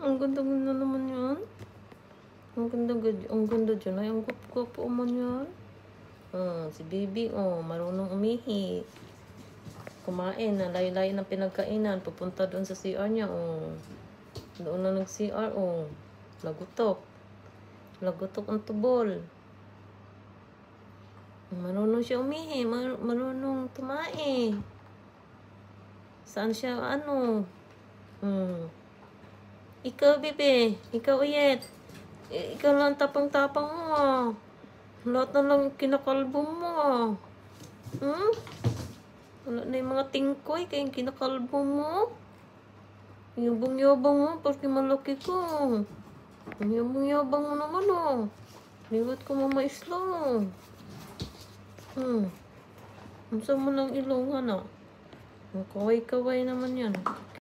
Ang ganda-ganda naman yan. Ang ganda dyan. Ay, ang gwapo-gwapo naman yan. Si baby, marunong umihi. Kumain, layo-layo ng pinagkainan. Pupunta doon sa CR niya, Doon na nag-CR, Lagutok. Lagutok ang tubol. Marunong siya umihi. Marunong tumae. Saan siya, Ikaw, bebe. Ikaw, uyet. Ikaw lang tapang-tapang mo. Lahat na lang kinakalbo mo. Wala na yung mga tingkoy kayong kinakalbo mo. Yabang-yabang mo, porque malaki ko. Yabang-yabang mo naman, Liwat ko mamaislang. Ang sama ng ilong, Kaway-kaway naman yan.